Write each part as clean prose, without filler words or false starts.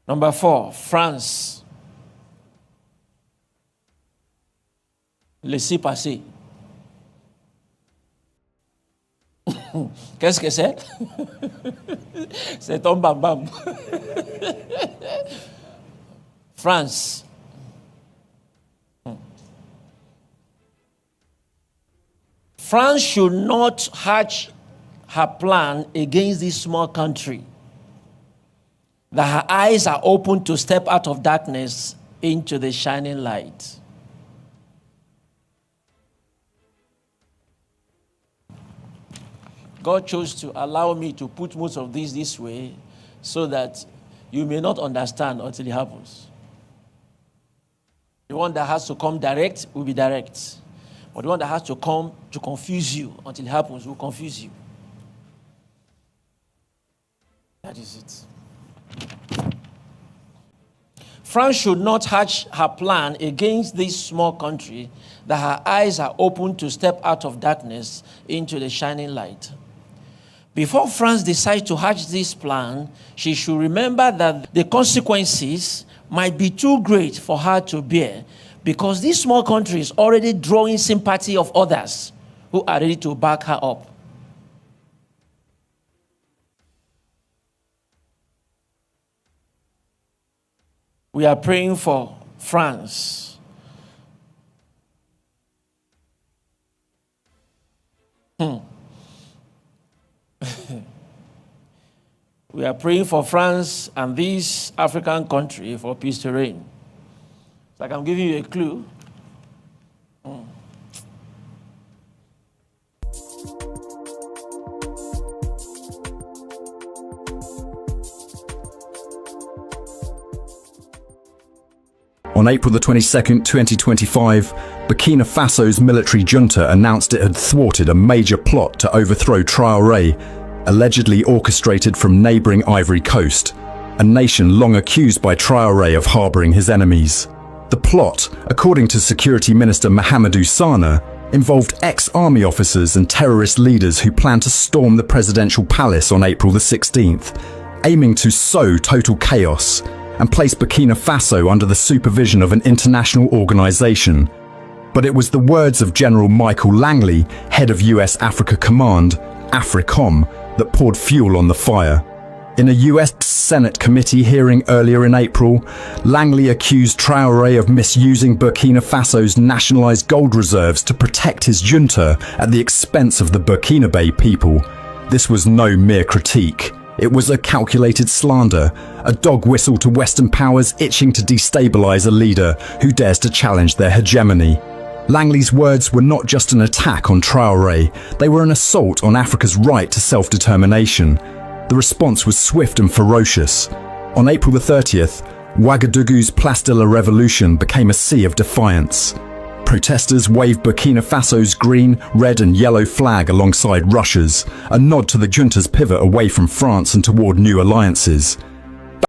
Number 4, France. Laissez passer. Qu'est-ce que c'est? C'est ton bam-bam. France. France should not hatch her plan against this small country, that her eyes are open to step out of darkness into the shining light. God chose to allow me to put most of this way so that you may not understand until it happens. The one that has to come direct will be direct. But the one that has to come to confuse you until it happens will confuse you. That is it. France should not hatch her plan against this small country, that her eyes are open to step out of darkness into the shining light. Before France decides to hatch this plan, she should remember that the consequences might be too great for her to bear, because this small country is already drawing sympathy of others who are ready to back her up. We are praying for France. We are praying for France and this African country for peace to reign. So I can give you a clue. On April the 22nd, 2025, Burkina Faso's military junta announced it had thwarted a major plot to overthrow Traoré, allegedly orchestrated from neighbouring Ivory Coast, a nation long accused by Traoré of harbouring his enemies. The plot, according to Security Minister Mahamadou Sana, involved ex-army officers and terrorist leaders who planned to storm the presidential palace on April the 16th, aiming to sow total chaos and place Burkina Faso under the supervision of an international organisation. But it was the words of General Michael Langley, head of US Africa Command, AFRICOM, that poured fuel on the fire. In a US Senate committee hearing earlier in April, Langley accused Traoré of misusing Burkina Faso's nationalised gold reserves to protect his junta at the expense of the Burkinabe people. This was no mere critique. It was a calculated slander, a dog whistle to Western powers itching to destabilise a leader who dares to challenge their hegemony. Langley's words were not just an attack on Traoré, they were an assault on Africa's right to self-determination. The response was swift and ferocious. On April the 30th, Ouagadougou's Place de la Révolution became a sea of defiance. Protesters waved Burkina Faso's green, red and yellow flag alongside Russia's, a nod to the junta's pivot away from France and toward new alliances.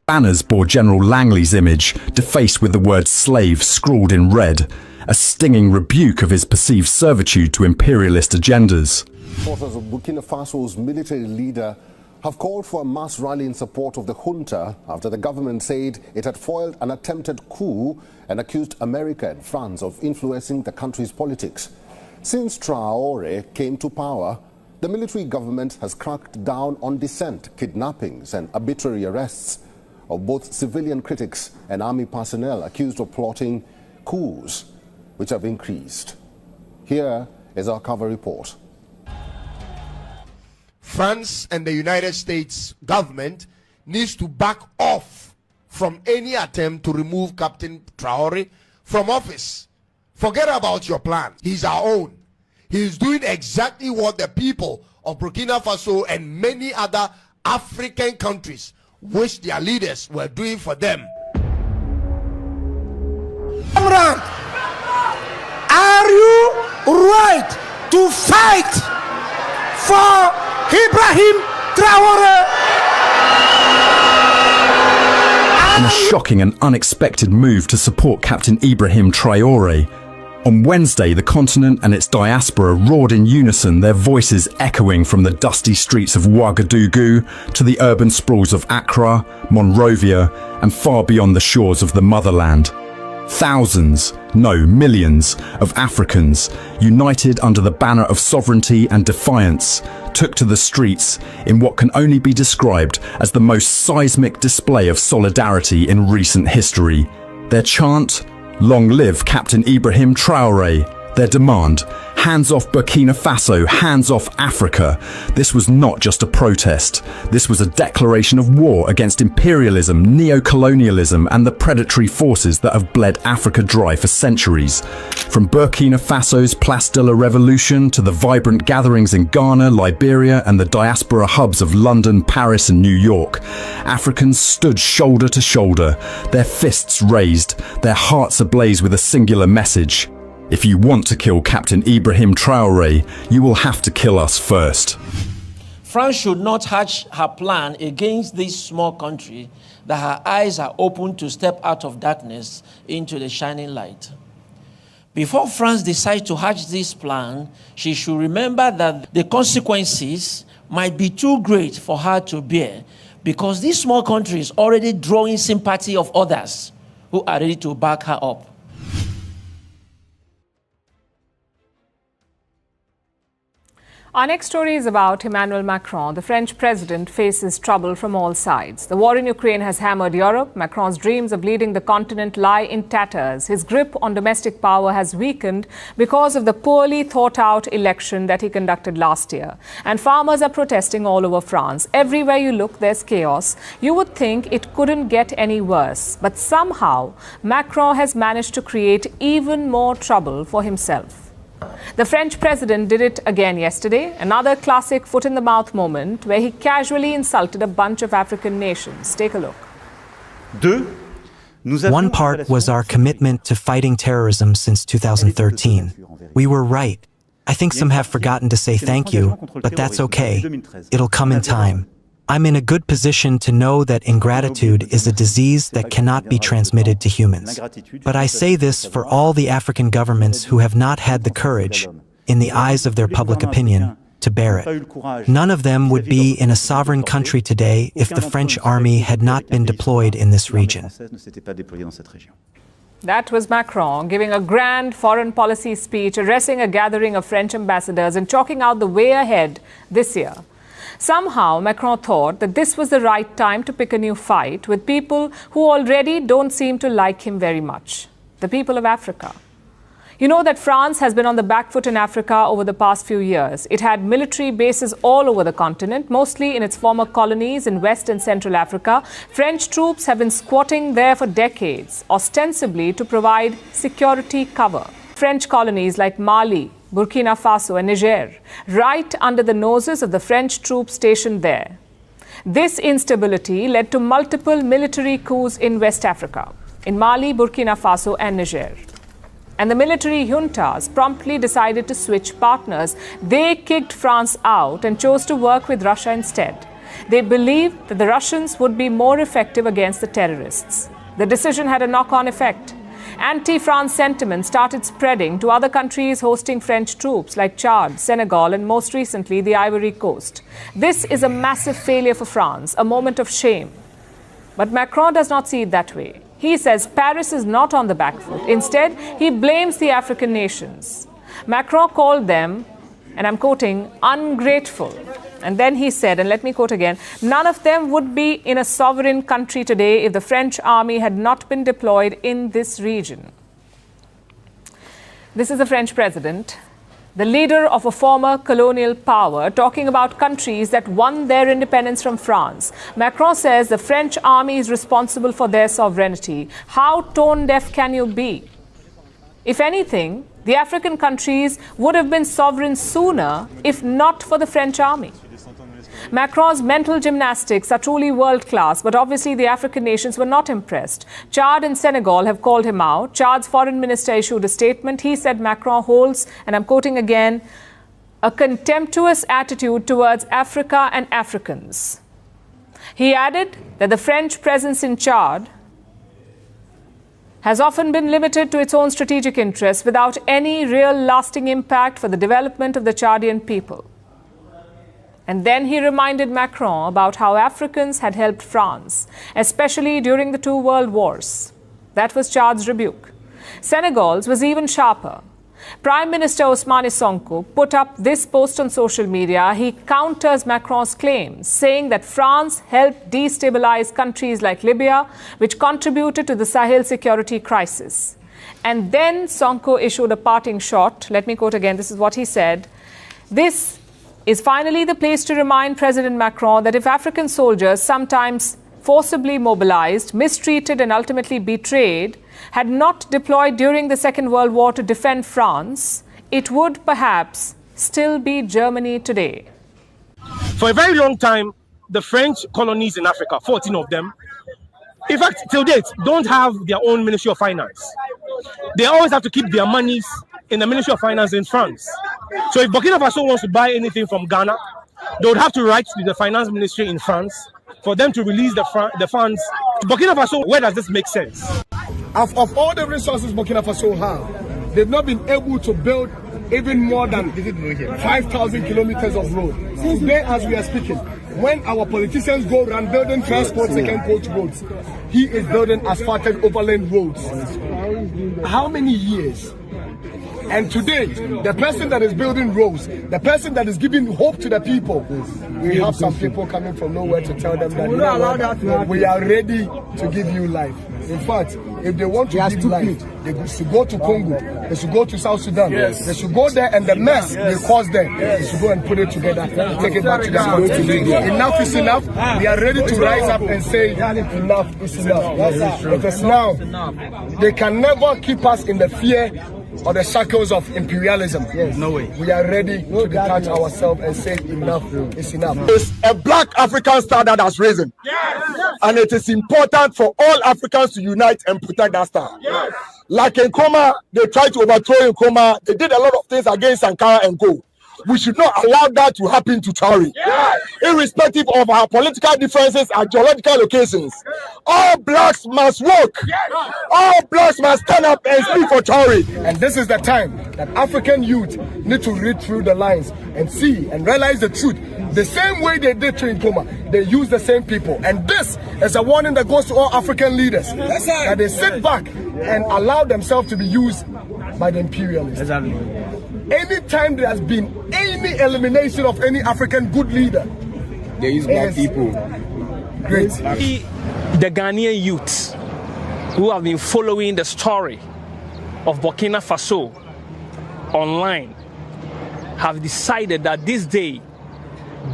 Banners bore General Langley's image, defaced with the word slave scrawled in red, a stinging rebuke of his perceived servitude to imperialist agendas. Supporters of Burkina Faso's military leader have called for a mass rally in support of the junta after the government said it had foiled an attempted coup and accused America and France of influencing the country's politics. Since Traoré came to power, the military government has cracked down on dissent, kidnappings and arbitrary arrests of both civilian critics and army personnel accused of plotting coups, which have increased. Here is our cover report. France and the United States government needs to back off from any attempt to remove Captain Traoré from office. Forget about your plan. He's our own. He's doing exactly what the people of Burkina Faso and many other African countries wish their leaders were doing for them. Comrade, are you right to fight for Ibrahim Traoré? In a shocking and unexpected move to support Captain Ibrahim Traoré, On Wednesday, the continent and its diaspora roared in unison, their voices echoing from the dusty streets of Ouagadougou to the urban sprawls of Accra, Monrovia, and far beyond the shores of the motherland. Thousands, no, millions of Africans, united under the banner of sovereignty and defiance, took to the streets in what can only be described as the most seismic display of solidarity in recent history. Their chant, "Long live Captain Ibrahim Traoré." Their demand, "Hands off Burkina Faso, hands off Africa." This was not just a protest. This was a declaration of war against imperialism, neo-colonialism, and the predatory forces that have bled Africa dry for centuries. From Burkina Faso's Place de la Revolution to the vibrant gatherings in Ghana, Liberia, and the diaspora hubs of London, Paris, and New York, Africans stood shoulder to shoulder, their fists raised, their hearts ablaze with a singular message. If you want to kill Captain Ibrahim Traoré, you will have to kill us first. France should not hatch her plan against this small country that her eyes are open to step out of darkness into the shining light. Before France decides to hatch this plan, she should remember that the consequences might be too great for her to bear, because this small country is already drawing sympathy of others who are ready to back her up. Our next story is about Emmanuel Macron. The French president faces trouble from all sides. The war in Ukraine has hammered Europe. Macron's dreams of leading the continent lie in tatters. His grip on domestic power has weakened because of the poorly thought out election that he conducted last year. And farmers are protesting all over France. Everywhere you look, there's chaos. You would think it couldn't get any worse. But somehow, Macron has managed to create even more trouble for himself. The French president did it again yesterday, another classic foot-in-the-mouth moment where he casually insulted a bunch of African nations. Take a look. One part was our commitment to fighting terrorism since 2013. We were right. I think some have forgotten to say thank you, but that's okay. It'll come in time. I'm in a good position to know that ingratitude is a disease that cannot be transmitted to humans. But I say this for all the African governments who have not had the courage, in the eyes of their public opinion, to bear it. None of them would be in a sovereign country today if the French army had not been deployed in this region. That was Macron giving a grand foreign policy speech, addressing a gathering of French ambassadors and chalking out the way ahead this year. Somehow, Macron thought that this was the right time to pick a new fight with people who already don't seem to like him very much, the people of Africa. You know that France has been on the back foot in Africa over the past few years. It had military bases all over the continent, mostly in its former colonies in West and Central Africa. French troops have been squatting there for decades, ostensibly to provide security cover. French colonies like Mali, Burkina Faso and Niger, right under the noses of the French troops stationed there. This instability led to multiple military coups in West Africa, in Mali, Burkina Faso and Niger. And the military juntas promptly decided to switch partners. They kicked France out and chose to work with Russia instead. They believed that the Russians would be more effective against the terrorists. The decision had a knock-on effect. Anti-France sentiment started spreading to other countries hosting French troops like Chad, Senegal, and most recently the Ivory Coast. This is a massive failure for France, a moment of shame. But Macron does not see it that way. He says Paris is not on the back foot. Instead, he blames the African nations. Macron called them, and I'm quoting, ungrateful. And then he said, and let me quote again, none of them would be in a sovereign country today if the French army had not been deployed in this region. This is the French president, the leader of a former colonial power, talking about countries that won their independence from France. Macron says the French army is responsible for their sovereignty. How tone-deaf can you be? If anything, the African countries would have been sovereign sooner if not for the French army. Macron's mental gymnastics are truly world-class, but obviously the African nations were not impressed. Chad and Senegal have called him out. Chad's foreign minister issued a statement. He said Macron holds, and I'm quoting again, a contemptuous attitude towards Africa and Africans. He added that the French presence in Chad has often been limited to its own strategic interests without any real lasting impact for the development of the Chadian people. And then he reminded Macron about how Africans had helped France, especially during the 2 world wars. That was Chad's rebuke. Senegal's was even sharper. Prime Minister Ousmane Sonko put up this post on social media. He counters Macron's claims, saying that France helped destabilize countries like Libya, which contributed to the Sahel security crisis. And then Sonko issued a parting shot. Let me quote again. This is what he said. This is finally the place to remind President Macron that if African soldiers, sometimes forcibly mobilized, mistreated and ultimately betrayed, had not deployed during the Second World War to defend France, it would perhaps still be Germany today. For a very long time, the French colonies in Africa, 14 of them, in fact, till date, don't have their own Ministry of Finance. They always have to keep their monies in the Ministry of Finance in France. So if Burkina Faso wants to buy anything from Ghana, they would have to write to the Finance Ministry in France for them to release the funds to Burkina Faso. Where does this make sense? Of all the resources Burkina Faso have, they've not been able to build even more than 5,000 kilometers of road. Today, as we are speaking, when our politicians go around building first coach, second coach roads, he is building asphalted overland roads. How many years? And today, the person that is building roads, the person that is giving hope to the people, we have some people coming from nowhere to tell them that, you know what, we are ready to give you life. In fact, if they want to give life, they should go to Congo, they should go to South Sudan, they should go there, and the mess they caused there, they should go and put it together and take it back to their country. Enough is enough. We are ready to rise up and say enough is enough. Because now, they can never keep us in the fear or the shackles of imperialism. No way. We are ready to detach ourselves and say enough is enough. It's a black African star that has risen. And it is important for all Africans to unite and protect that star. Like in Nkrumah, they tried to overthrow Nkrumah. They did a lot of things against Sankara and Co. We should not allow that to happen to Traore. Irrespective of our political differences and geological locations, all blacks must work. All blacks must stand up and speak for Traore. And this is the time that African youth need to read through the lines and see and realize the truth. The same way they did to Nkrumah, they use the same people. And this is a warning that goes to all African leaders, that they sit back and allow themselves to be used by the imperialists. Anytime there has been any elimination of any African good leader, they use black people. Great. The Ghanaian youths who have been following the story of Burkina Faso online have decided that this day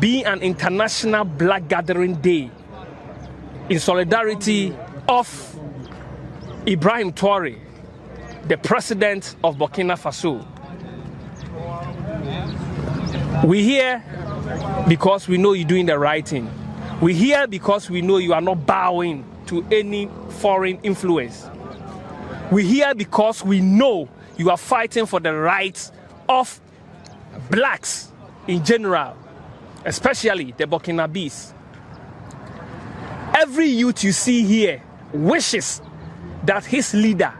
be an international black gathering day in solidarity of Ibrahim Traore, the president of Burkina Faso. We're here because we know you're doing the right thing. We're here because we know you are not bowing to any foreign influence. We're here because we know you are fighting for the rights of blacks in general, especially the Burkinabes. Every youth you see here wishes that his leader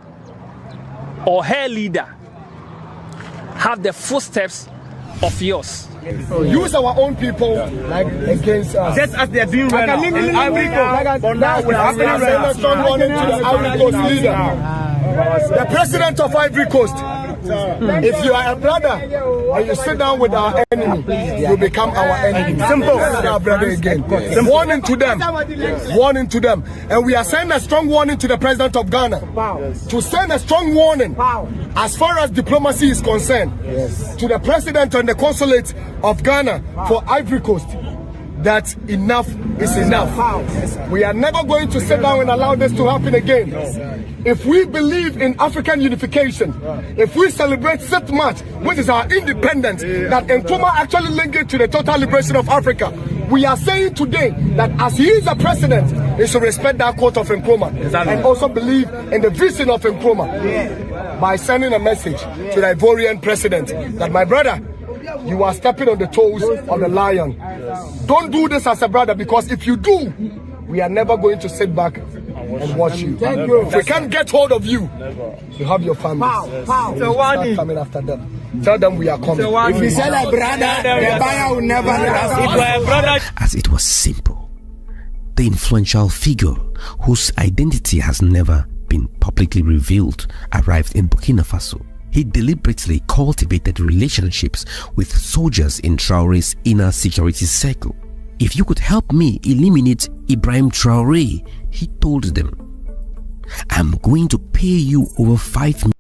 or her leader have the footsteps of yours. Use our own people like against us. Just as they are doing right now. In Ivory Coast. For now, we are sending a strong warning to the Ivory Coast leader, the president of Ivory Coast. If you are a brother and you sit down with our enemy, you become our enemy. Simple. Our brother again. Warning to them. Warning to them. And we are sending a strong warning to the president of Ghana to send a strong warning as far as diplomacy is concerned to the president and the consulate of Ghana for Ivory Coast, that enough is enough. We are never going to sit down and allow this to happen again. If we believe in African unification, if we celebrate September, which is our independence, that Nkrumah actually linked it to the total liberation of Africa, we are saying today that as he is a president, he should respect that quote of Nkrumah and also believe in the vision of Nkrumah by sending a message to the Ivorian president that, my brother, you are stepping on the toes of the lion. Don't do this as a brother, because if you do, we are never going to sit back and watch you. If we can't get hold of you, you have your family. Start coming after them. Tell them we are coming. If you sell a brother, the buyer will never ask. As it was simple, the influential figure whose identity has never been publicly revealed arrived in Burkina Faso. He deliberately cultivated relationships with soldiers in Traore's inner security circle. If you could help me eliminate Ibrahim Traore, he told them, I'm going to pay you over 5